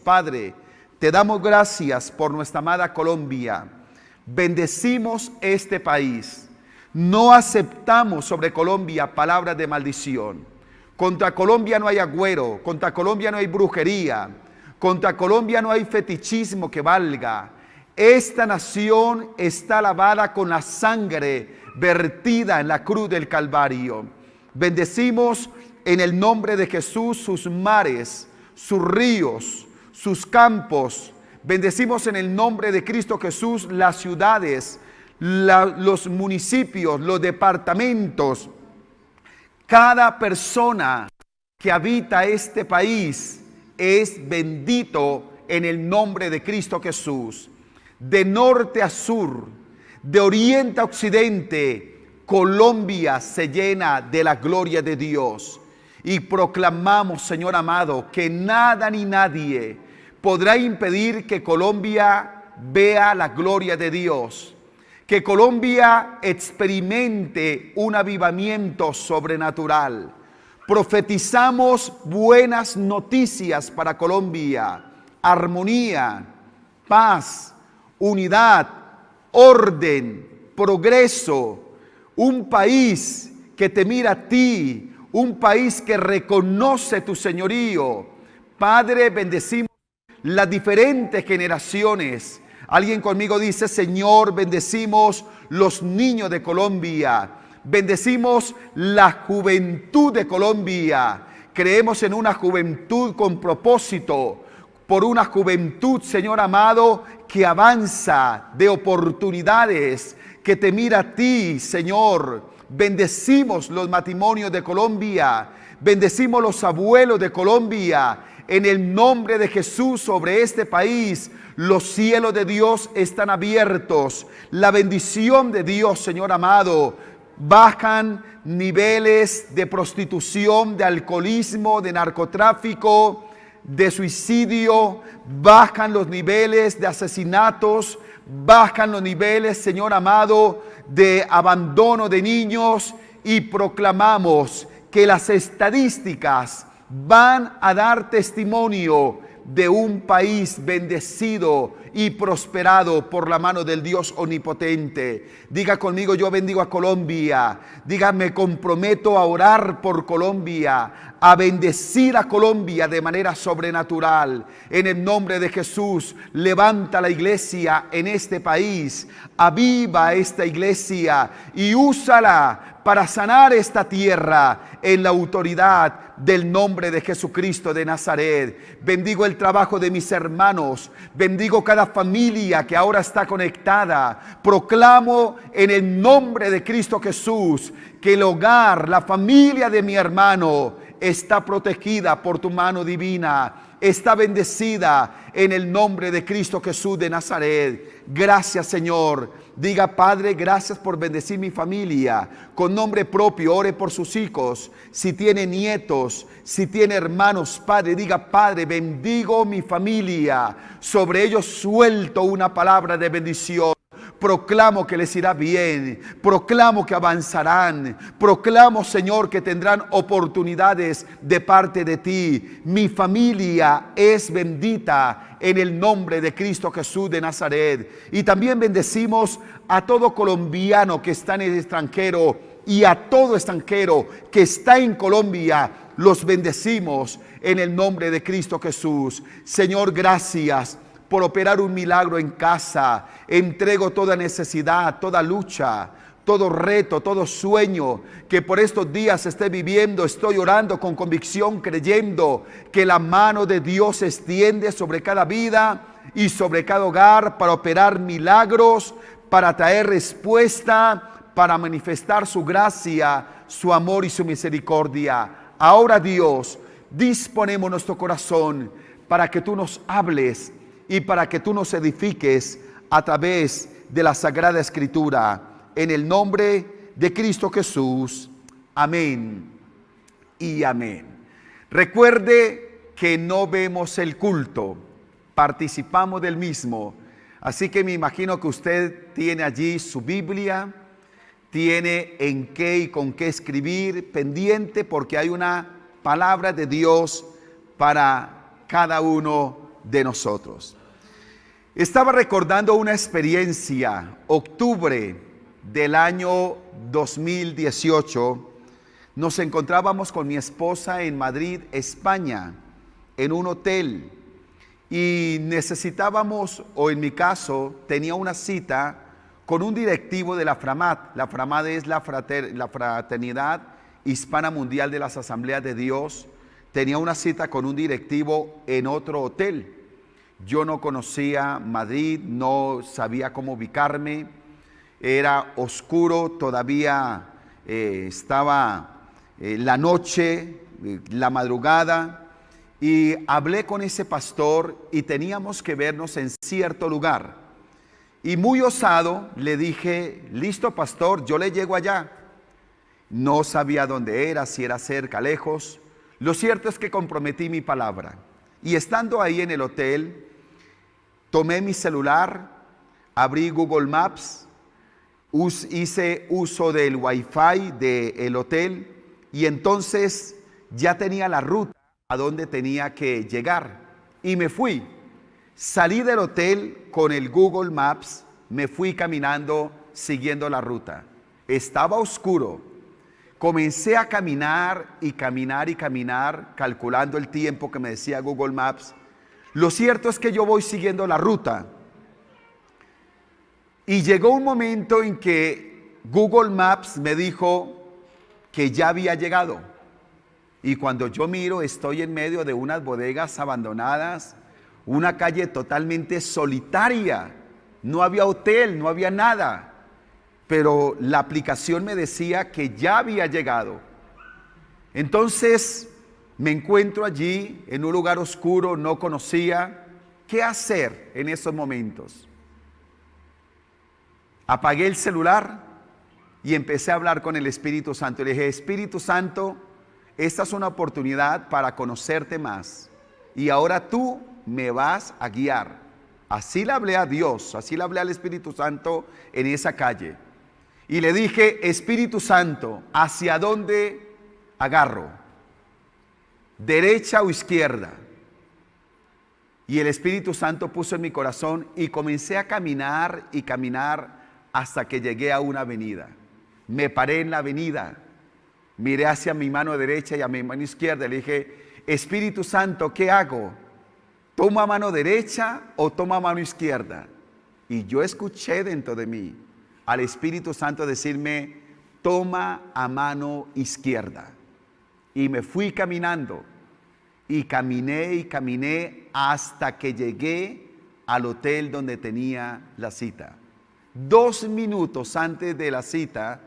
Padre, te damos gracias por nuestra amada Colombia. Bendecimos este país. No aceptamos sobre Colombia palabras de maldición. Contra Colombia no hay agüero, contra Colombia no hay brujería, contra Colombia no hay fetichismo que valga. Esta nación está lavada con la sangre vertida en la cruz del Calvario. Bendecimos en el nombre de Jesús sus mares, sus ríos, sus campos. Bendecimos en el nombre de Cristo Jesús las ciudades, los municipios, los departamentos. Cada persona que habita este país es bendito en el nombre de Cristo Jesús. De norte a sur, de oriente a occidente, Colombia se llena de la gloria de Dios. Y proclamamos, Señor amado, que nada ni nadie podrá impedir que Colombia vea la gloria de Dios. Que Colombia experimente un avivamiento sobrenatural. Profetizamos buenas noticias para Colombia: armonía, paz, unidad, orden, progreso. Un país que te mira a ti, un país que reconoce tu señorío. Padre, bendecimos las diferentes generaciones. Alguien conmigo dice: Señor, bendecimos los niños de Colombia. Bendecimos la juventud de Colombia. Creemos en una juventud con propósito, por una juventud, Señor amado, que avanza de oportunidades, que te mira a ti, Señor. Bendecimos los matrimonios de Colombia. Bendecimos los abuelos de Colombia. En el nombre de Jesús, sobre este país, los cielos de Dios están abiertos. La bendición de Dios, Señor amado. Bajan niveles de prostitución, de alcoholismo, de narcotráfico, de suicidio. Bajan los niveles de asesinatos. Bajan los niveles, Señor amado, de abandono de niños. Y proclamamos que las estadísticas van a dar testimonio de un país bendecido y prosperado por la mano del Dios omnipotente. Diga conmigo: yo bendigo a Colombia. Diga: me comprometo a orar por Colombia, a bendecir a Colombia de manera sobrenatural. En el nombre de Jesús, levanta la iglesia en este país, aviva esta iglesia y úsala para sanar esta tierra en la autoridad del nombre de Jesucristo de Nazaret. Bendigo el trabajo de mis hermanos, bendigo cada familia que ahora está conectada. Proclamo en el nombre de Cristo Jesús que el hogar, la familia de mi hermano está protegida por tu mano divina. Está bendecida en el nombre de Cristo Jesús de Nazaret. Gracias, Señor. Diga: Padre, gracias por bendecir mi familia. Con nombre propio, ore por sus hijos. Si tiene nietos, si tiene hermanos, Padre, diga: Padre, bendigo mi familia. Sobre ellos suelto una palabra de bendición. Proclamo que les irá bien, proclamo que avanzarán, proclamo, Señor, que tendrán oportunidades de parte de ti. Mi familia es bendita en el nombre de Cristo Jesús de Nazaret. Y también bendecimos a todo colombiano que está en el extranjero y a todo extranjero que está en Colombia. Los bendecimos en el nombre de Cristo Jesús. Señor, gracias por operar un milagro en casa. Entrego toda necesidad, toda lucha, todo reto, todo sueño que por estos días esté viviendo. Estoy orando con convicción, creyendo que la mano de Dios se extiende sobre cada vida y sobre cada hogar para operar milagros, para traer respuesta, para manifestar su gracia, su amor y su misericordia. Ahora, Dios, disponemos nuestro corazón para que tú nos hables y para que tú nos edifiques a través de la Sagrada Escritura. En el nombre de Cristo Jesús. Amén y amén. Recuerde que no vemos el culto, participamos del mismo. Así que me imagino que usted tiene allí su Biblia, tiene en qué y con qué escribir, pendiente, porque hay una palabra de Dios para cada uno de nosotros. Estaba recordando una experiencia, octubre del año 2018, nos encontrábamos con mi esposa en Madrid, España, en un hotel, y necesitábamos, o en mi caso, tenía una cita con un directivo de la FRAMAT. La FRAMAT es la Fraternidad Hispana Mundial de las Asambleas de Dios. Tenía una cita con un directivo en otro hotel. Yo no conocía Madrid, no sabía cómo ubicarme, era oscuro, todavía estaba la noche, la madrugada, y hablé con ese pastor y teníamos que vernos en cierto lugar. Y muy osado le dije, listo pastor, yo le llego allá. No sabía dónde era, si era cerca, lejos. Lo cierto es que comprometí mi palabra. Y estando ahí en el hotel, tomé mi celular, abrí Google Maps, hice uso del Wi-Fi del hotel y entonces ya tenía la ruta a donde tenía que llegar. Y me fui. Salí del hotel con el Google Maps, me fui caminando siguiendo la ruta. Estaba oscuro. Comencé a caminar y caminar y caminar, calculando el tiempo que me decía Google Maps. Lo cierto es que yo voy siguiendo la ruta. Y llegó un momento en que Google Maps me dijo que ya había llegado. Y cuando yo miro, estoy en medio de unas bodegas abandonadas, una calle totalmente solitaria. No había hotel, no había nada. Pero la aplicación me decía que ya había llegado. Entonces me encuentro allí en un lugar oscuro, no conocía qué hacer en esos momentos. Apagué el celular y empecé a hablar con el Espíritu Santo. Le dije, Espíritu Santo, esta es una oportunidad para conocerte más. Y ahora tú me vas a guiar. Así le hablé a Dios, así le hablé al Espíritu Santo en esa calle. Y le dije, Espíritu Santo, ¿hacia dónde agarro? ¿Derecha o izquierda? Y el Espíritu Santo puso en mi corazón y comencé a caminar y caminar hasta que llegué a una avenida. Me paré en la avenida, miré hacia mi mano derecha y a mi mano izquierda. Le dije, Espíritu Santo, ¿qué hago? ¿Toma mano derecha o toma mano izquierda? Y yo escuché dentro de mí al Espíritu Santo decirme, toma a mano izquierda. Y me fui caminando y caminé hasta que llegué al hotel donde tenía la cita. 2 minutos antes de la cita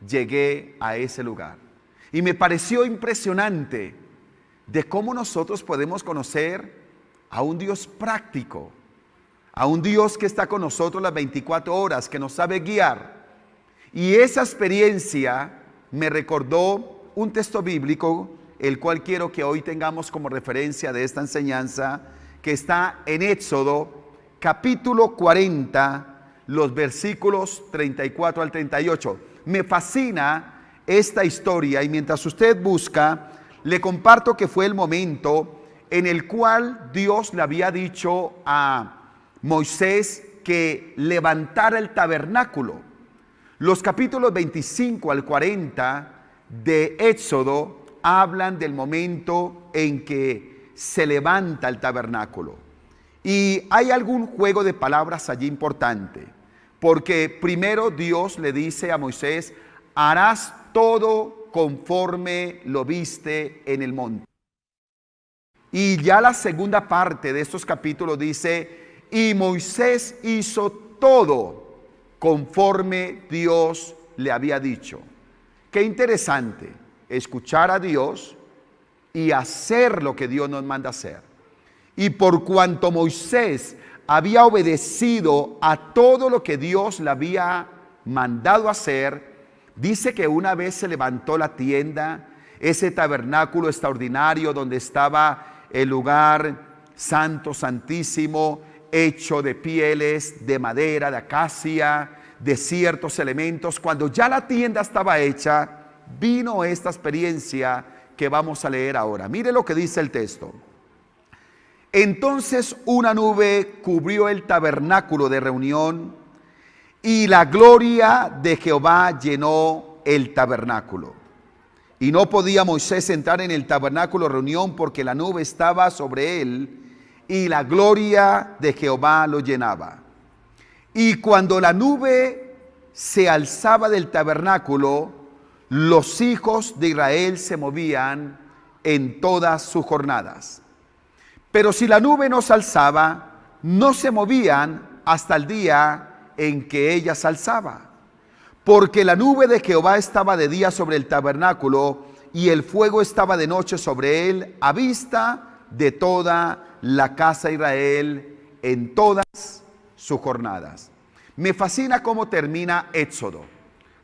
llegué a ese lugar. Y me pareció impresionante de cómo nosotros podemos conocer a un Dios práctico, a un Dios que está con nosotros las 24 horas, que nos sabe guiar. Y esa experiencia me recordó un texto bíblico, el cual quiero que hoy tengamos como referencia de esta enseñanza, que está en Éxodo, capítulo 40, los versículos 34 al 38. Me fascina esta historia y mientras usted busca, le comparto que fue el momento en el cual Dios le había dicho a Moisés que levantara el tabernáculo. Los capítulos 25 al 40 de Éxodo hablan del momento en que se levanta el tabernáculo. Y hay algún juego de palabras allí importante, porque primero Dios le dice a Moisés, harás todo conforme lo viste en el monte. Y ya la segunda parte de estos capítulos dice, y Moisés hizo todo conforme Dios le había dicho. Qué interesante escuchar a Dios y hacer lo que Dios nos manda hacer. Y por cuanto Moisés había obedecido a todo lo que Dios le había mandado hacer, dice que una vez se levantó la tienda, ese tabernáculo extraordinario donde estaba el lugar santo, santísimo, hecho de pieles, de madera, de acacia, de ciertos elementos. Cuando ya la tienda estaba hecha, vino esta experiencia que vamos a leer ahora. Mire lo que dice el texto. Entonces una nube cubrió el tabernáculo de reunión y la gloria de Jehová llenó el tabernáculo. Y no podía Moisés entrar en el tabernáculo de reunión porque la nube estaba sobre él y la gloria de Jehová lo llenaba. Y cuando la nube se alzaba del tabernáculo, los hijos de Israel se movían en todas sus jornadas. Pero si la nube no se alzaba, no se movían hasta el día en que ella se alzaba. Porque la nube de Jehová estaba de día sobre el tabernáculo y el fuego estaba de noche sobre él, a vista de toda la casa de Israel en todas sus jornadas. Me fascina cómo termina Éxodo.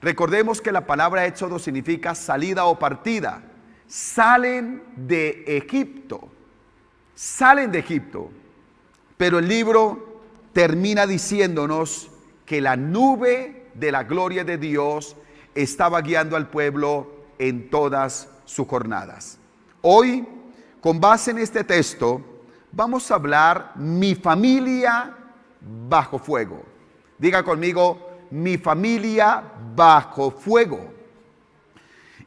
Recordemos que la palabra Éxodo significa salida o partida. Salen de Egipto. Salen de Egipto. Pero el libro termina diciéndonos que la nube de la gloria de Dios estaba guiando al pueblo en todas sus jornadas. Hoy, con base en este texto, vamos a hablar mi familia bajo fuego. Diga conmigo, mi familia bajo fuego.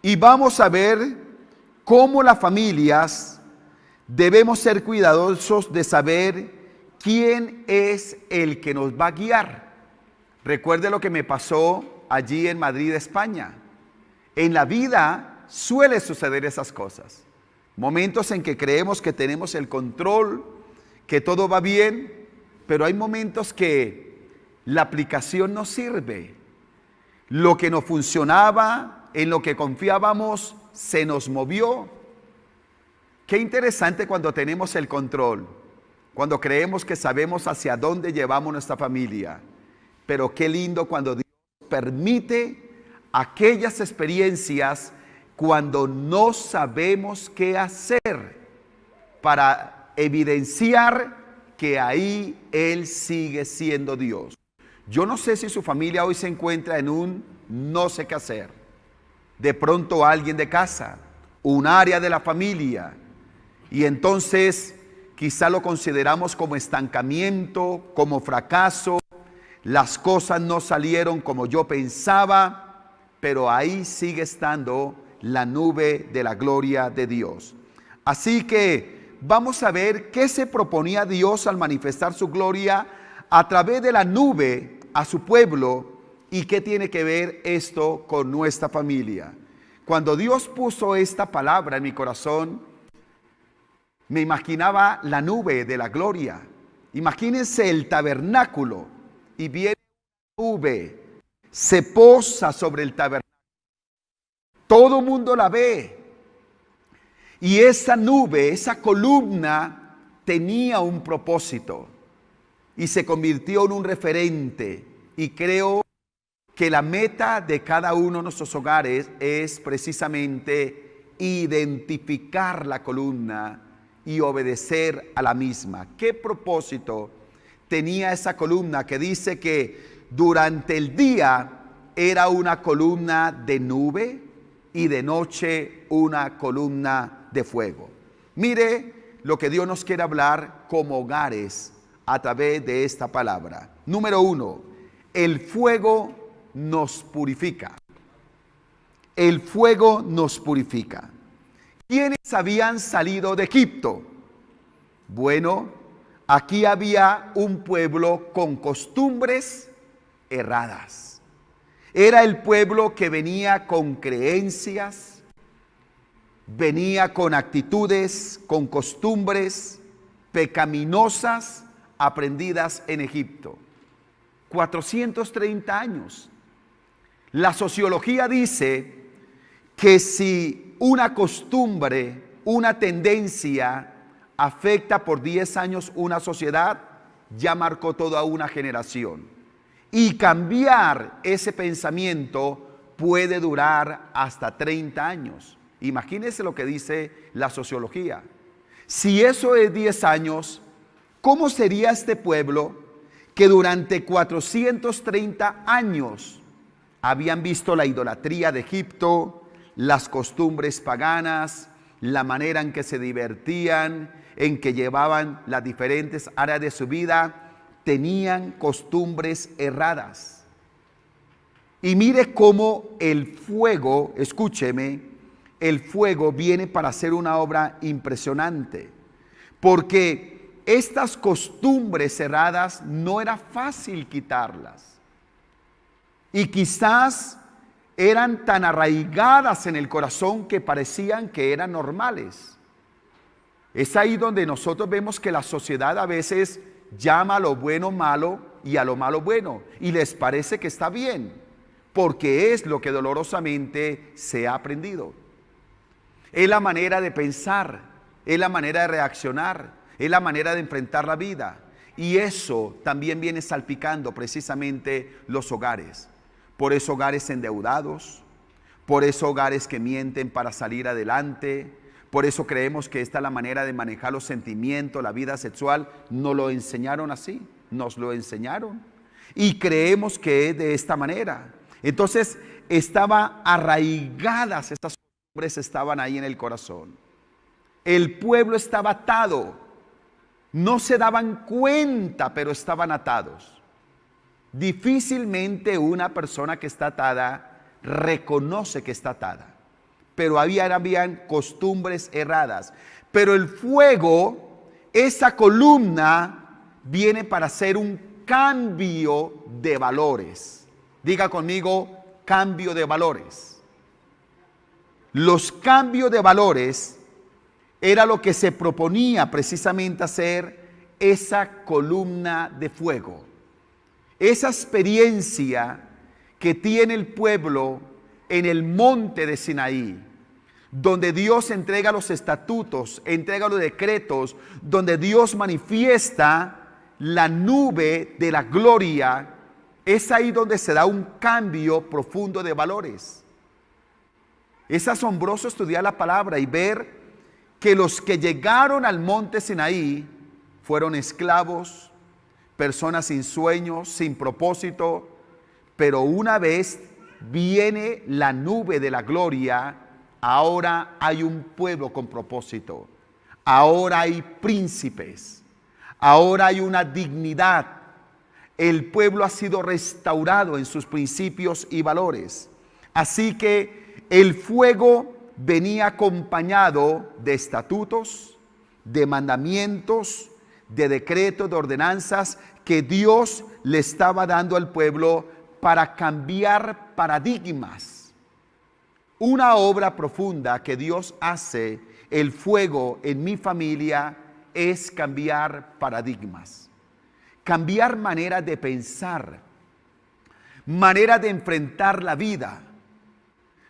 Y vamos a ver cómo las familias debemos ser cuidadosos de saber quién es el que nos va a guiar. Recuerde lo que me pasó allí en Madrid, España. En la vida suele suceder esas cosas. Momentos en que creemos que tenemos el control, que todo va bien, pero hay momentos que la aplicación no sirve. Lo que no funcionaba, en lo que confiábamos, se nos movió. Qué interesante cuando tenemos el control, cuando creemos que sabemos hacia dónde llevamos nuestra familia. Pero qué lindo cuando Dios permite aquellas experiencias cuando no sabemos qué hacer para evidenciar que ahí Él sigue siendo Dios. Yo no sé si su familia hoy se encuentra en un no sé qué hacer. De pronto alguien de casa, un área de la familia, y entonces quizá lo consideramos como estancamiento, como fracaso. Las cosas no salieron como yo pensaba, pero ahí sigue estando la nube de la gloria de Dios. Así que vamos a ver qué se proponía Dios al manifestar su gloria a través de la nube a su pueblo y qué tiene que ver esto con nuestra familia. Cuando Dios puso esta palabra en mi corazón, me imaginaba la nube de la gloria. Imagínense el tabernáculo y viene una nube, se posa sobre el tabernáculo. Todo mundo la ve. Y esa nube, esa columna tenía un propósito y se convirtió en un referente. Y creo que la meta de cada uno de nuestros hogares es precisamente identificar la columna y obedecer a la misma. ¿Qué propósito tenía esa columna que dice que durante el día era una columna de nube y de noche una columna de fuego? Mire lo que Dios nos quiere hablar como hogares a través de esta palabra. Número 1, el fuego nos purifica. El fuego nos purifica. ¿Quiénes habían salido de Egipto? Bueno, aquí había un pueblo con costumbres erradas. Era el pueblo que venía con creencias, venía con actitudes, con costumbres pecaminosas aprendidas en Egipto. 430 años. La sociología dice que si una costumbre, una tendencia afecta por 10 años una sociedad, ya marcó toda una generación. Y cambiar ese pensamiento puede durar hasta 30 años. Imagínense lo que dice la sociología. Si eso es 10 años, ¿cómo sería este pueblo que durante 430 años habían visto la idolatría de Egipto, las costumbres paganas, la manera en que se divertían, en que llevaban las diferentes áreas de su vida, tenían costumbres erradas. Y mire cómo el fuego, escúcheme, el fuego viene para hacer una obra impresionante. Porque estas costumbres erradas no era fácil quitarlas. Y quizás eran tan arraigadas en el corazón que parecían que eran normales. Es ahí donde nosotros vemos que la sociedad a veces llama a lo bueno malo y a lo malo bueno, y les parece que está bien, porque es lo que dolorosamente se ha aprendido. Es la manera de pensar, es la manera de reaccionar, es la manera de enfrentar la vida, y eso también viene salpicando precisamente los hogares. Por eso hogares endeudados, por eso hogares que mienten para salir adelante, por eso creemos que esta es la manera de manejar los sentimientos, la vida sexual. Nos lo enseñaron así, nos lo enseñaron y creemos que es de esta manera. Entonces estaban arraigadas, estas costumbres estaban ahí en el corazón. El pueblo estaba atado, no se daban cuenta, pero estaban atados. Difícilmente una persona que está atada reconoce que está atada, pero habían costumbres erradas. Pero el fuego, esa columna, viene para hacer un cambio de valores. Diga conmigo, cambio de valores. Los cambios de valores era lo que se proponía precisamente hacer esa columna de fuego. Esa experiencia que tiene el pueblo en el monte de Sinaí, donde Dios entrega los estatutos, entrega los decretos, donde Dios manifiesta la nube de la gloria, es ahí donde se da un cambio profundo de valores. Es asombroso estudiar la palabra y ver que los que llegaron al monte Sinaí fueron esclavos, personas sin sueños, sin propósito, pero una vez viene la nube de la gloria, ahora hay un pueblo con propósito, ahora hay príncipes, ahora hay una dignidad. El pueblo ha sido restaurado en sus principios y valores. Así que el fuego venía acompañado de estatutos, de mandamientos, de decretos, de ordenanzas que Dios le estaba dando al pueblo para cambiar paradigmas. Una obra profunda que Dios hace, el fuego en mi familia, es cambiar paradigmas, cambiar maneras de pensar, maneras de enfrentar la vida,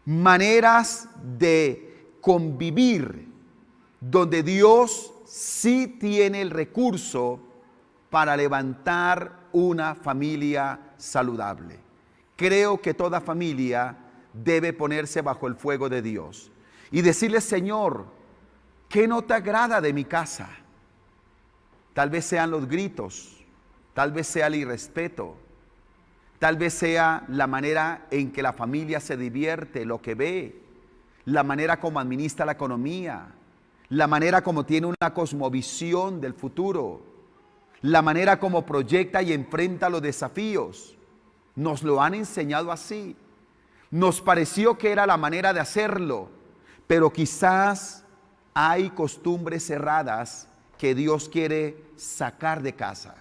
maneras de convivir, donde Dios sí tiene el recurso para levantar una familia saludable. Creo que toda familia debe ponerse bajo el fuego de Dios y decirle: Señor, ¿qué no te agrada de mi casa? Tal vez sean los gritos, tal vez sea el irrespeto, tal vez sea la manera en que la familia se divierte, lo que ve, la manera como administra la economía, la manera como tiene una cosmovisión del futuro, la manera como proyecta y enfrenta los desafíos. Nos lo han enseñado así. Nos pareció que era la manera de hacerlo, pero quizás hay costumbres erradas que Dios quiere sacar de casa.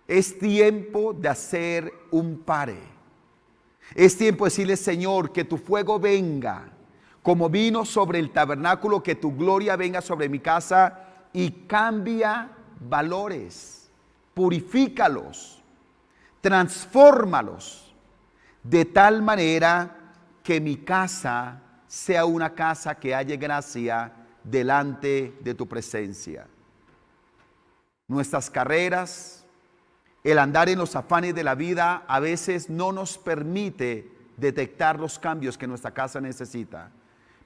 Es tiempo de hacer un pare. Es tiempo de decirle: Señor, que tu fuego venga, como vino sobre el tabernáculo, que tu gloria venga sobre mi casa y cambia valores, purifícalos, transfórmalos, de tal manera que mi casa sea una casa que halle gracia delante de tu presencia. Nuestras carreras, el andar en los afanes de la vida a veces no nos permite detectar los cambios que nuestra casa necesita.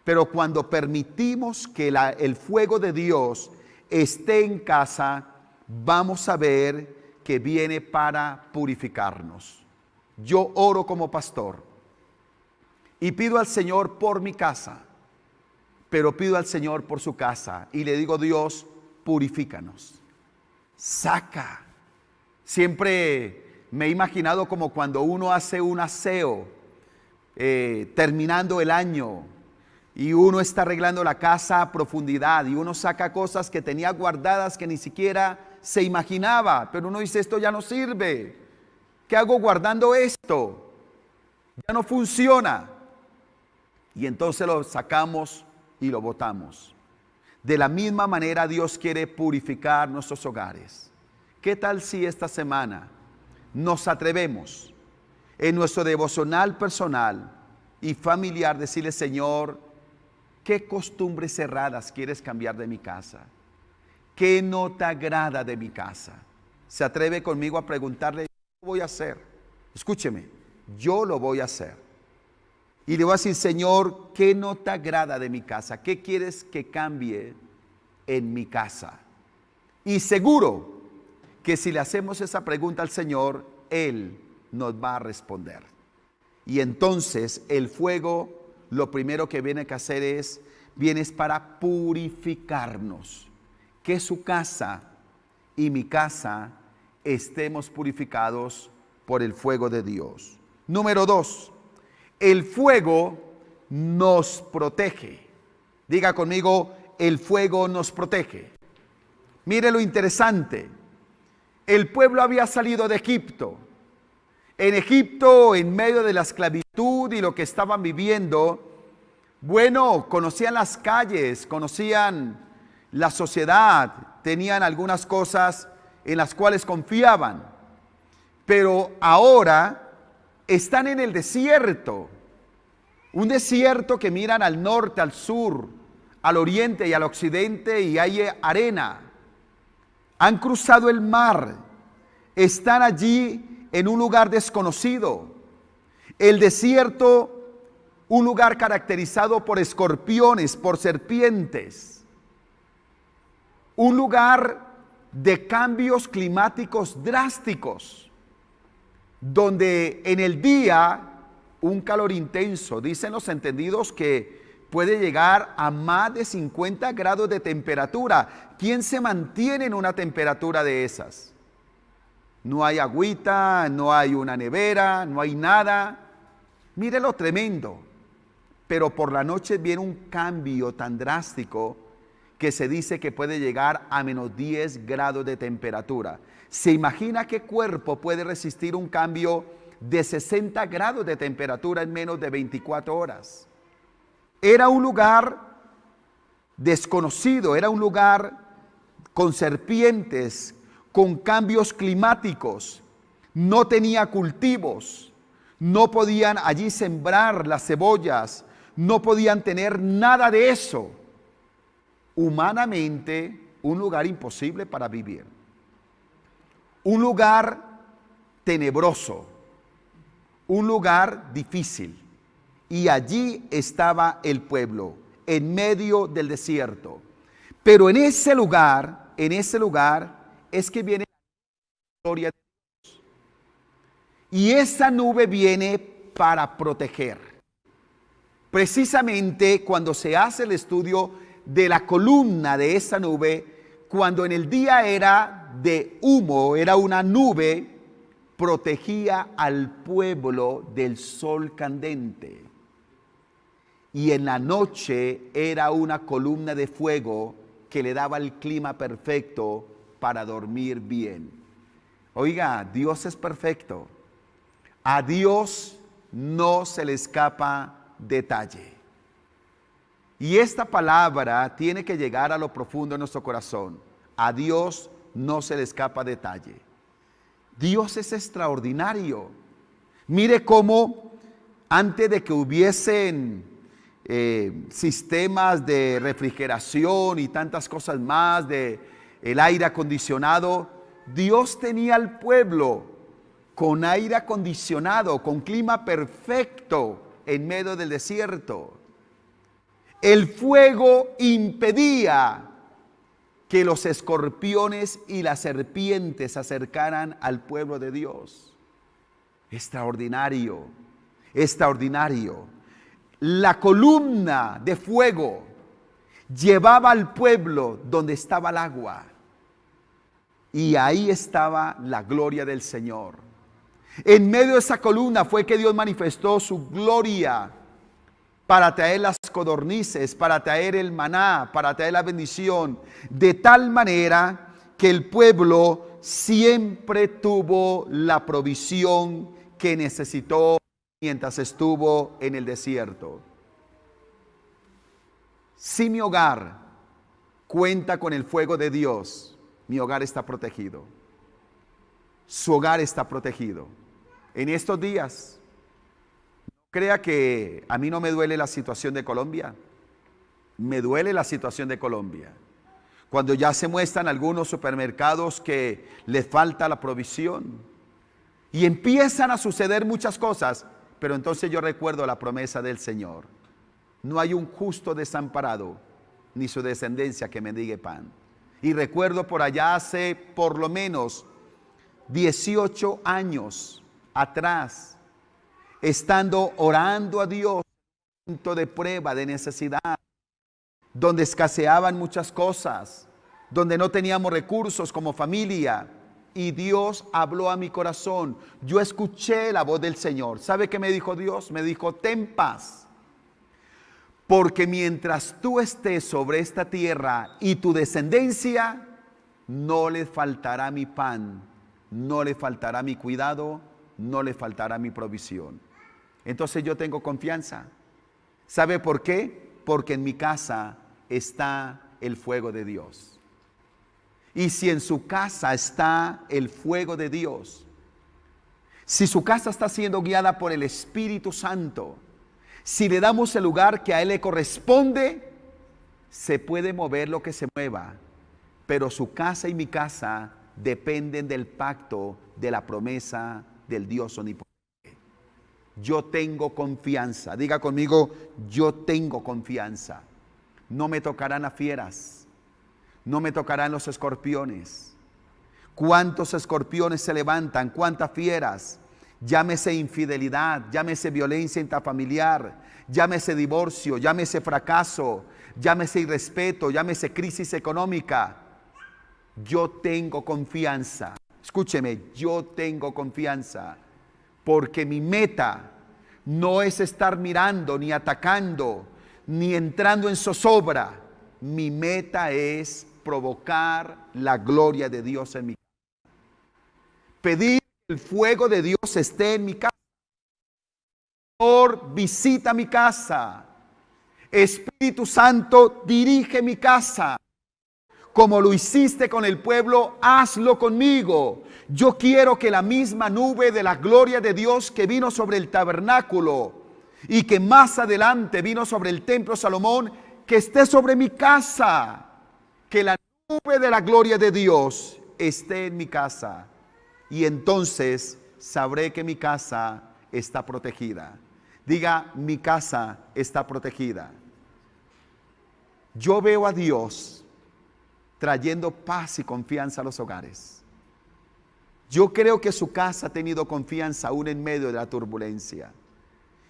Pero cuando permitimos que el fuego de Dios esté en casa, vamos a ver que viene para purificarnos. Yo oro como pastor y pido al Señor por mi casa, pero pido al Señor por su casa y le digo: Dios, purifícanos, saca. Siempre me he imaginado como cuando uno hace un aseo terminando el año y uno está arreglando la casa a profundidad y uno saca cosas que tenía guardadas que ni siquiera se imaginaba, pero uno dice: esto ya no sirve, ¿qué hago guardando esto? Ya no funciona. Y entonces lo sacamos y lo botamos. De la misma manera Dios quiere purificar nuestros hogares. ¿Qué tal si esta semana nos atrevemos en nuestro devocional personal y familiar decirle: Señor, ¿qué costumbres cerradas quieres cambiar de mi casa? ¿Qué no te agrada de mi casa? ¿Se atreve conmigo a preguntarle? Yo lo voy a hacer. Escúcheme, yo lo voy a hacer. Y le voy a decir: Señor, ¿qué no te agrada de mi casa? ¿Qué quieres que cambie en mi casa? Y seguro que si le hacemos esa pregunta al Señor, Él nos va a responder. Y entonces el fuego, lo primero que viene que hacer viene para purificarnos. Que su casa y mi casa estemos purificados por el fuego de Dios. Número 2, el fuego nos protege. Diga conmigo: el fuego nos protege. Mire lo interesante. El pueblo había salido de Egipto. En Egipto, en medio de la esclavitud y lo que estaban viviendo, bueno, conocían las calles, conocían la sociedad, tenían algunas cosas en las cuales confiaban. Pero ahora están en el desierto. Un desierto que miran al norte, al sur, al oriente y al occidente, y hay arena. Han cruzado el mar, están allí en un lugar desconocido. El desierto, un lugar caracterizado por escorpiones, por serpientes. Un lugar de cambios climáticos drásticos, donde en el día un calor intenso, dicen los entendidos que puede llegar a más de 50 grados de temperatura. ¿Quién se mantiene en una temperatura de esas? No hay agüita, no hay una nevera, no hay nada. Mire lo tremendo. Pero por la noche viene un cambio tan drástico que se dice que puede llegar a menos 10 grados de temperatura. ¿Se imagina qué cuerpo puede resistir un cambio de 60 grados de temperatura en menos de 24 horas? Era un lugar desconocido, era un lugar con serpientes, con cambios climáticos, no tenía cultivos, no podían allí sembrar las cebollas, no podían tener nada de eso. Humanamente, un lugar imposible para vivir. Un lugar tenebroso, un lugar difícil. Y allí estaba el pueblo, en medio del desierto. Pero en ese lugar es que viene la gloria de Dios. Y esa nube viene para proteger. Precisamente cuando se hace el estudio de la columna de esa nube, cuando en el día era de humo, era una nube, protegía al pueblo del sol candente. Y en la noche era una columna de fuego que le daba el clima perfecto para dormir bien. Oiga, Dios es perfecto. A Dios no se le escapa detalle. Y esta palabra tiene que llegar a lo profundo de nuestro corazón. A Dios no se le escapa detalle. Dios es extraordinario. Mire cómo antes de que hubiesen sistemas de refrigeración y tantas cosas más, de el aire acondicionado, Dios tenía al pueblo con aire acondicionado, con clima perfecto en medio del desierto. El fuego impedía que los escorpiones y las serpientes se acercaran al pueblo de Dios. Extraordinario, extraordinario. La columna de fuego llevaba al pueblo donde estaba el agua. Y ahí estaba la gloria del Señor. En medio de esa columna fue que Dios manifestó su gloria para traer las codornices, para traer el maná, para traer la bendición, de tal manera que el pueblo siempre tuvo la provisión que necesitó mientras estuvo en el desierto. Si mi hogar cuenta con el fuego de Dios, mi hogar está protegido. Su hogar está protegido. En estos días, crea que a mí no me duele la situación de Colombia. Me duele la situación de Colombia. Cuando ya se muestran algunos supermercados que les falta la provisión. Y empiezan a suceder muchas cosas. Pero entonces yo recuerdo la promesa del Señor. No hay un justo desamparado, ni su descendencia que mendigue pan. Y recuerdo por allá hace por lo menos 18 años atrás, estando orando a Dios, en un momento de prueba, de necesidad, donde escaseaban muchas cosas, donde no teníamos recursos como familia, y Dios habló a mi corazón. Yo escuché la voz del Señor. ¿Sabe qué me dijo Dios? Me dijo: ten paz, porque mientras tú estés sobre esta tierra y tu descendencia, no le faltará mi pan, no le faltará mi cuidado, no le faltará mi provisión. Entonces yo tengo confianza. ¿Sabe por qué? Porque en mi casa está el fuego de Dios. Y si en su casa está el fuego de Dios, si su casa está siendo guiada por el Espíritu Santo, si le damos el lugar que a Él le corresponde, se puede mover lo que se mueva, pero su casa y mi casa dependen del pacto, de la promesa del Dios omnipotente. Yo tengo confianza. Diga conmigo: yo tengo confianza. No me tocarán las fieras, no me tocarán los escorpiones. ¿Cuántos escorpiones se levantan? ¿Cuántas fieras? Llámese infidelidad, llámese violencia intrafamiliar, llámese divorcio, llámese fracaso, llámese irrespeto, llámese crisis económica. Yo tengo confianza. Escúcheme, yo tengo confianza, porque mi meta no es estar mirando, ni atacando, ni entrando en zozobra. Mi meta es provocar la gloria de Dios en mi casa. Pedir que el fuego de Dios esté en mi casa. Señor, visita mi casa. Espíritu Santo, dirige mi casa. Como lo hiciste con el pueblo, hazlo conmigo. Yo quiero que la misma nube de la gloria de Dios que vino sobre el tabernáculo y que más adelante vino sobre el templo de Salomón, que esté sobre mi casa. Que la nube de la gloria de Dios esté en mi casa. Y entonces sabré que mi casa está protegida. Diga: mi casa está protegida. Yo veo a Dios trayendo paz y confianza a los hogares. Yo creo que su casa ha tenido confianza aún en medio de la turbulencia.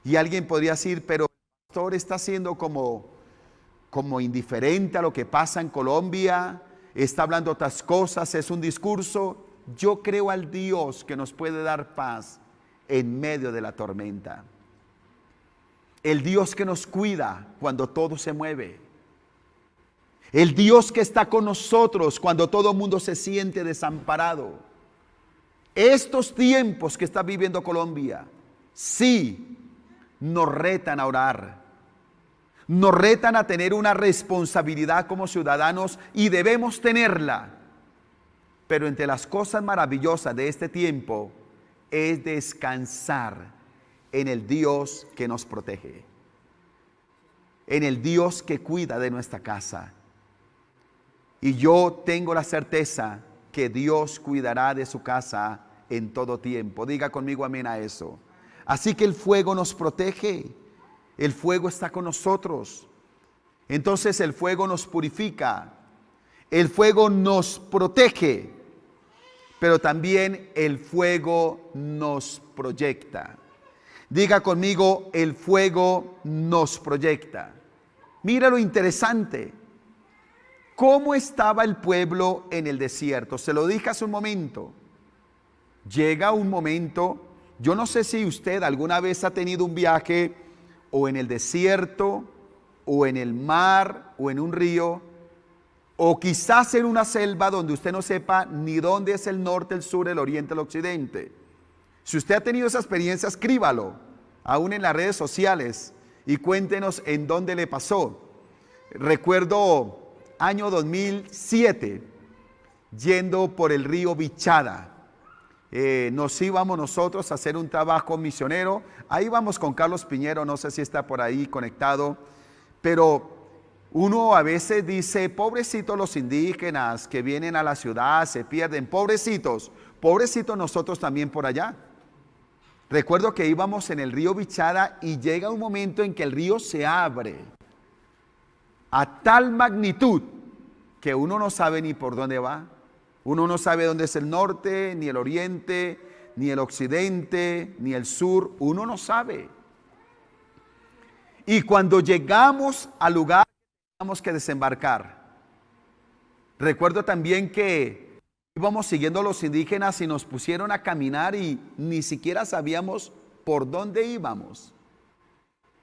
Y alguien podría decir: pero el pastor está siendo como indiferente a lo que pasa en Colombia, está hablando otras cosas, es un discurso. Yo creo al Dios que nos puede dar paz en medio de la tormenta. El Dios que nos cuida cuando todo se mueve. El Dios que está con nosotros cuando todo el mundo se siente desamparado. Estos tiempos que está viviendo Colombia, sí, nos retan a orar. Nos retan a tener una responsabilidad como ciudadanos, y debemos tenerla. Pero entre las cosas maravillosas de este tiempo es descansar en el Dios que nos protege, en el Dios que cuida de nuestra casa. Y yo tengo la certeza que Dios cuidará de su casa en todo tiempo. Diga conmigo amén a eso. Así que el fuego nos protege. El fuego está con nosotros. Entonces el fuego nos purifica. El fuego nos protege. Pero también el fuego nos proyecta. Diga conmigo: el fuego nos proyecta. Mira lo interesante. ¿Cómo estaba el pueblo en el desierto? Se lo dije hace un momento. Llega un momento, yo no sé si usted alguna vez ha tenido un viaje o en el desierto, o en el mar, o en un río, o quizás en una selva donde usted no sepa ni dónde es el norte, el sur, el oriente, el occidente. Si usted ha tenido esa experiencia, escríbalo, aún en las redes sociales, y cuéntenos en dónde le pasó. Recuerdo año 2007, yendo por el río Vichada. Nos íbamos nosotros a hacer un trabajo misionero. Ahí vamos con Carlos Piñero, no sé si está por ahí conectado, pero uno a veces dice, pobrecitos los indígenas que vienen a la ciudad, se pierden, pobrecitos nosotros también por allá. Recuerdo que íbamos en el río Vichada y llega un momento en que el río se abre a tal magnitud que uno no sabe ni por dónde va. Uno no sabe dónde es el norte, ni el oriente, ni el occidente, ni el sur. Uno no sabe. Y cuando llegamos al lugar, teníamos que desembarcar. Recuerdo también que íbamos siguiendo a los indígenas y nos pusieron a caminar y ni siquiera sabíamos por dónde íbamos.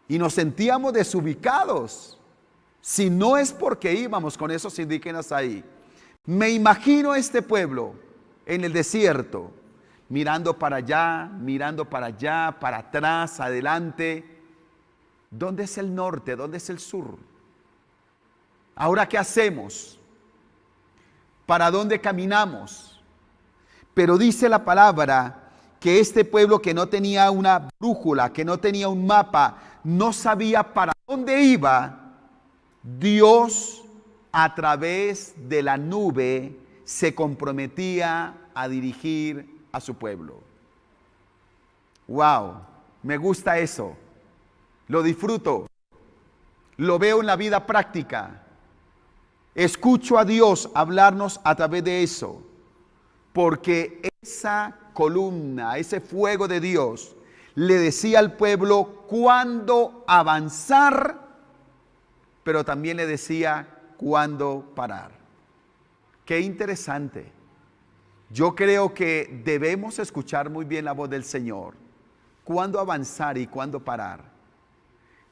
Y nos sentíamos desubicados. Si no es porque íbamos con esos indígenas ahí. Me imagino este pueblo en el desierto, mirando para allá, para atrás, adelante. ¿Dónde es el norte? ¿Dónde es el sur? ¿Ahora qué hacemos? ¿Para dónde caminamos? Pero dice la palabra que este pueblo que no tenía una brújula, que no tenía un mapa, no sabía para dónde iba, Dios a través de la nube se comprometía a dirigir a su pueblo. Wow, me gusta eso. Lo disfruto. Lo veo en la vida práctica. Escucho a Dios hablarnos a través de eso. Porque esa columna, ese fuego de Dios, le decía al pueblo cuándo avanzar, pero también le decía cuándo parar. Qué interesante. Yo creo que debemos escuchar muy bien la voz del Señor. Cuándo avanzar y cuándo parar.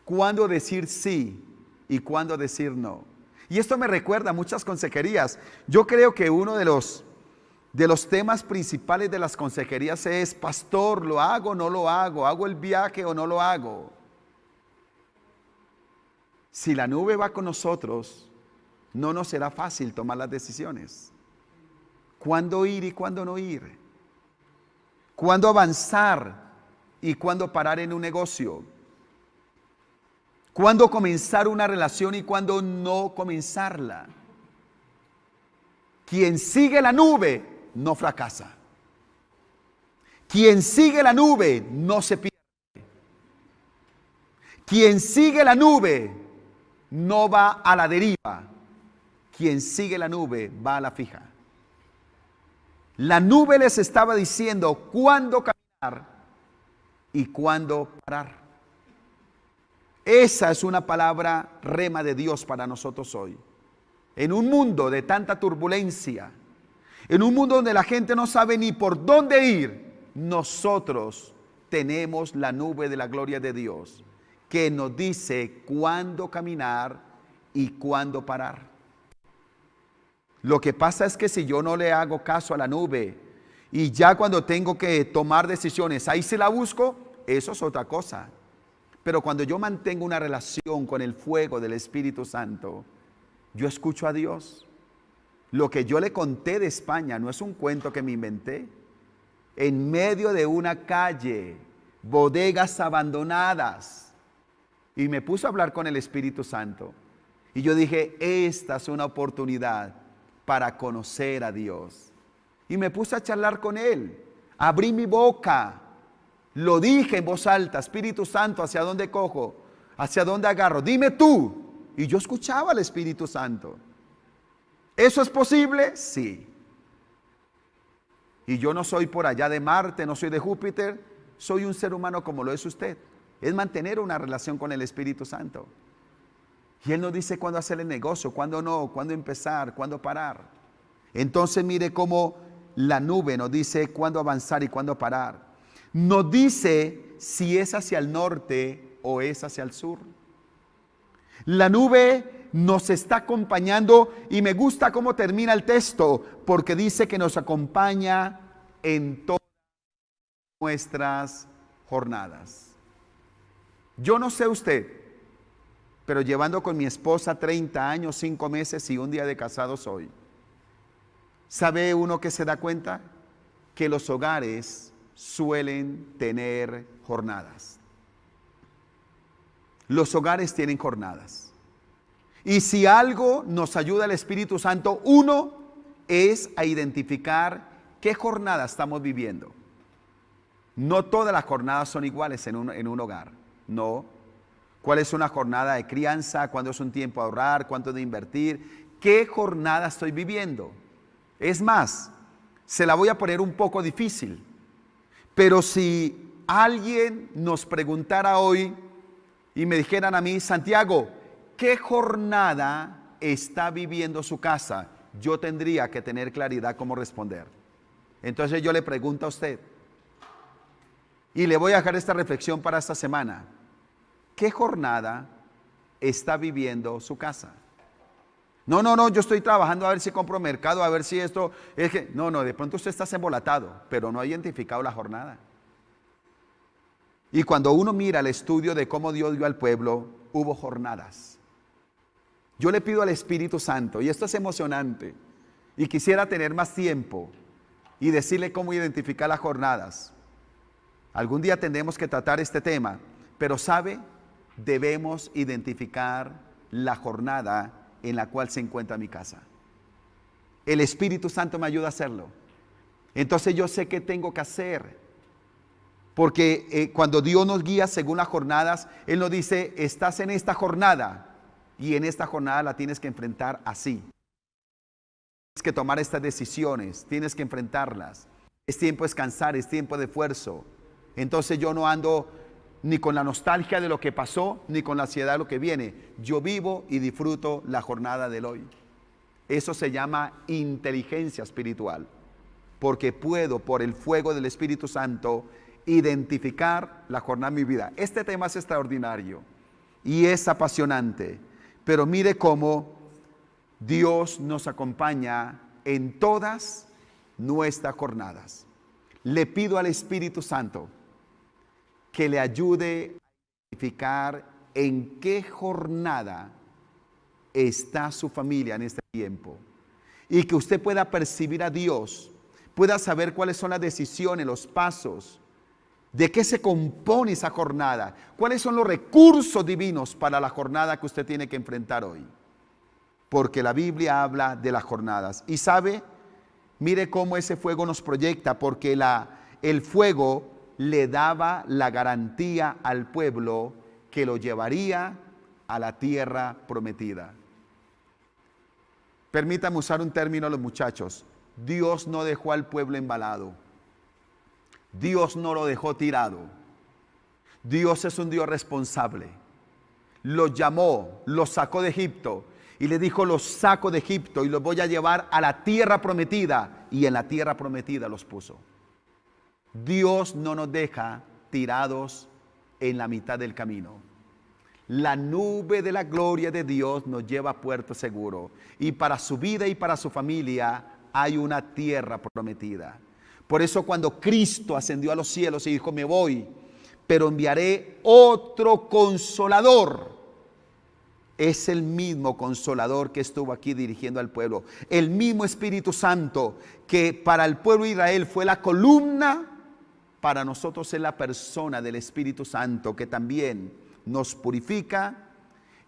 Cuándo decir sí y cuándo decir no. Y esto me recuerda a muchas consejerías. Yo creo que uno de los temas principales de las consejerías es, pastor, ¿lo hago o no lo hago? ¿Hago el viaje o no lo hago? Si la nube va con nosotros, no nos será fácil tomar las decisiones. ¿Cuándo ir y cuándo no ir? ¿Cuándo avanzar y cuándo parar en un negocio? ¿Cuándo comenzar una relación y cuándo no comenzarla? Quien sigue la nube no fracasa. Quien sigue la nube no se pierde. Quien sigue la nube no va a la deriva. Quien sigue la nube va a la fija. La nube les estaba diciendo cuándo caminar y cuándo parar. Esa es una palabra rema de Dios para nosotros hoy. En un mundo de tanta turbulencia, en un mundo donde la gente no sabe ni por dónde ir, nosotros tenemos la nube de la gloria de Dios que nos dice cuándo caminar y cuándo parar. Lo que pasa es que si yo no le hago caso a la nube y ya cuando tengo que tomar decisiones, ahí se la busco, eso es otra cosa. Pero cuando yo mantengo una relación con el fuego del Espíritu Santo, yo escucho a Dios. Lo que yo le conté de España no es un cuento que me inventé. En medio de una calle, bodegas abandonadas, y me puse a hablar con el Espíritu Santo. Y yo dije, esta es una oportunidad para conocer a Dios. Y me puse a charlar con Él. Abrí mi boca. Lo dije en voz alta, Espíritu Santo, ¿hacia dónde cojo? ¿Hacia dónde agarro? Dime tú. Y yo escuchaba al Espíritu Santo. ¿Eso es posible? Sí. Y yo no soy por allá de Marte, no soy de Júpiter. Soy un ser humano como lo es usted. Es mantener una relación con el Espíritu Santo. Y Él nos dice cuándo hacer el negocio, cuándo no, cuándo empezar, cuándo parar. Entonces mire cómo la nube nos dice cuándo avanzar y cuándo parar. Nos dice si es hacia el norte o es hacia el sur. La nube nos está acompañando y me gusta cómo termina el texto, porque dice que nos acompaña en todas nuestras jornadas. Yo no sé usted, pero llevando con mi esposa 30 años, 5 meses y un día de casados hoy, ¿sabe uno que se da cuenta? Que los hogares suelen tener jornadas. Los hogares tienen jornadas. Y si algo nos ayuda el Espíritu Santo, uno es a identificar qué jornada estamos viviendo. No todas las jornadas son iguales en un hogar. No. ¿Cuál es una jornada de crianza? ¿Cuándo es un tiempo de ahorrar? ¿Cuánto de invertir? ¿Qué jornada estoy viviendo? Es más, se la voy a poner un poco difícil. Pero si alguien nos preguntara hoy y me dijeran a mí, Santiago, ¿qué jornada está viviendo su casa? Yo tendría que tener claridad cómo responder. Entonces yo le pregunto a usted, y le voy a dejar esta reflexión para esta semana. ¿Qué jornada está viviendo su casa? No, yo estoy trabajando a ver si compro mercado, a ver si esto, es que, no, de pronto usted está embolatado, pero no ha identificado la jornada. Y cuando uno mira el estudio de cómo Dios dio al pueblo, hubo jornadas. Yo le pido al Espíritu Santo, y esto es emocionante, y quisiera tener más tiempo y decirle cómo identificar las jornadas. Algún día tendremos que tratar este tema, pero ¿sabe? Debemos identificar la jornada en la cual se encuentra mi casa. El Espíritu Santo me ayuda a hacerlo. Entonces yo sé qué tengo que hacer. Porque cuando Dios nos guía según las jornadas, Él nos dice, estás en esta jornada y en esta jornada la tienes que enfrentar así. Tienes que tomar estas decisiones, tienes que enfrentarlas. Es tiempo de descansar, es tiempo de esfuerzo. Entonces yo no ando ni con la nostalgia de lo que pasó, ni con la ansiedad de lo que viene. Yo vivo y disfruto la jornada del hoy. Eso se llama inteligencia espiritual, porque puedo, por el fuego del Espíritu Santo, identificar la jornada de mi vida. Este tema es extraordinario y es apasionante, pero mire cómo Dios nos acompaña en todas nuestras jornadas. Le pido al Espíritu Santo que le ayude a identificar en qué jornada está su familia en este tiempo. Y que usted pueda percibir a Dios, pueda saber cuáles son las decisiones, los pasos, de qué se compone esa jornada, cuáles son los recursos divinos para la jornada que usted tiene que enfrentar hoy. Porque la Biblia habla de las jornadas. Y sabe, mire cómo ese fuego nos proyecta, porque el fuego le daba la garantía al pueblo que lo llevaría a la tierra prometida. Permítame usar un término a los muchachos. Dios no dejó al pueblo embalado. Dios no lo dejó tirado. Dios es un Dios responsable. Los llamó, los sacó de Egipto y le dijo, los saco de Egipto y los voy a llevar a la tierra prometida. Y en la tierra prometida los puso. Dios no nos deja tirados en la mitad del camino. La nube de la gloria de Dios nos lleva a puerto seguro. Y para su vida y para su familia hay una tierra prometida. Por eso cuando Cristo ascendió a los cielos y dijo, me voy, pero enviaré otro consolador. Es el mismo consolador que estuvo aquí dirigiendo al pueblo. El mismo Espíritu Santo que para el pueblo de Israel fue la columna, para nosotros es la persona del Espíritu Santo que también nos purifica,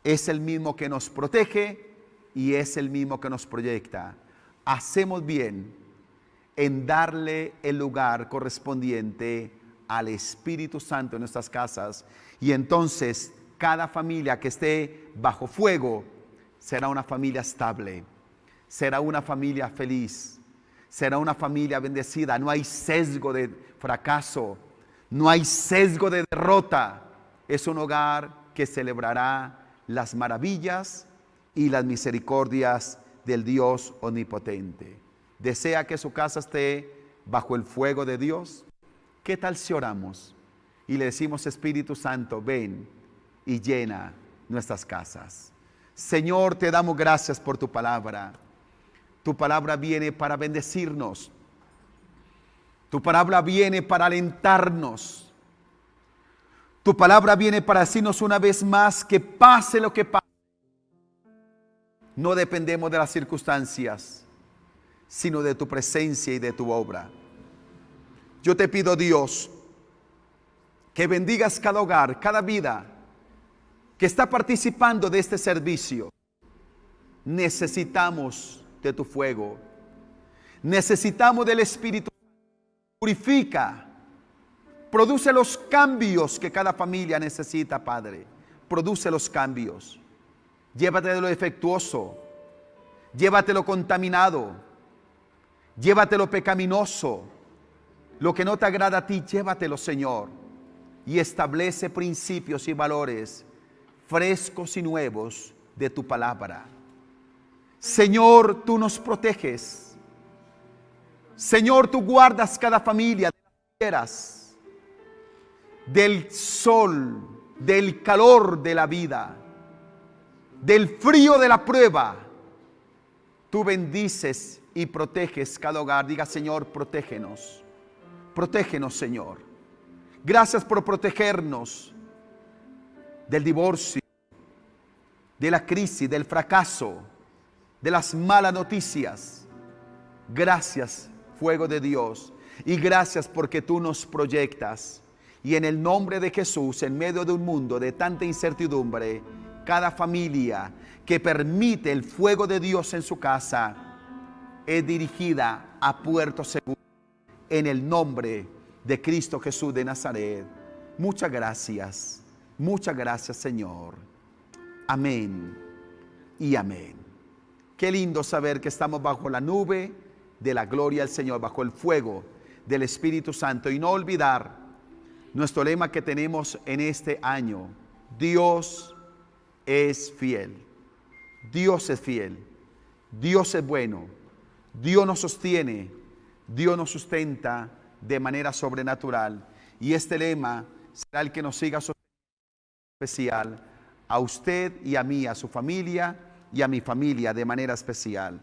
es el mismo que nos protege y es el mismo que nos proyecta. Hacemos bien en darle el lugar correspondiente al Espíritu Santo en nuestras casas, y entonces cada familia que esté bajo fuego será una familia estable, será una familia feliz, será una familia bendecida. No hay sesgo de fracaso, no hay sesgo de derrota. Es un hogar que celebrará las maravillas y las misericordias del Dios omnipotente. ¿Desea que su casa esté bajo el fuego de Dios? ¿Qué tal si oramos y le decimos: Espíritu Santo, ven y llena nuestras casas? Señor, te damos gracias por tu palabra. Tu palabra viene para bendecirnos. Tu palabra viene para alentarnos. Tu palabra viene para decirnos una vez más que pase lo que pase, no dependemos de las circunstancias, sino de tu presencia y de tu obra. Yo te pido, Dios, que bendigas cada hogar, cada vida que está participando de este servicio. Necesitamos de tu fuego. Necesitamos del Espíritu. Purifica. Produce los cambios que cada familia necesita, Padre. Produce los cambios. Llévate de lo defectuoso. Llévate lo contaminado. Llévate lo pecaminoso. Lo que no te agrada a ti, llévatelo, Señor. Y establece principios y valores frescos y nuevos de tu palabra. Señor, tú nos proteges. Señor, tú guardas cada familia de las fieras, del sol, del calor de la vida, del frío de la prueba. Tú bendices y proteges cada hogar. Diga: Señor, protégenos. Protégenos, Señor. Gracias por protegernos del divorcio, de la crisis, del fracaso, de las malas noticias. Gracias, fuego de Dios. Y gracias porque tú nos proyectas. Y en el nombre de Jesús, en medio de un mundo de tanta incertidumbre, cada familia que permite el fuego de Dios en su casa es dirigida a puerto seguro. En el nombre de Cristo Jesús de Nazaret. Muchas gracias, Señor. Amén y amén. Qué lindo saber que estamos bajo la nube de la gloria del Señor, bajo el fuego del Espíritu Santo. Y no olvidar nuestro lema que tenemos en este año: Dios es fiel. Dios es fiel. Dios es bueno. Dios nos sostiene. Dios nos sustenta de manera sobrenatural. Y este lema será el que nos siga especial a usted y a mí, a su familia y a mi familia de manera especial.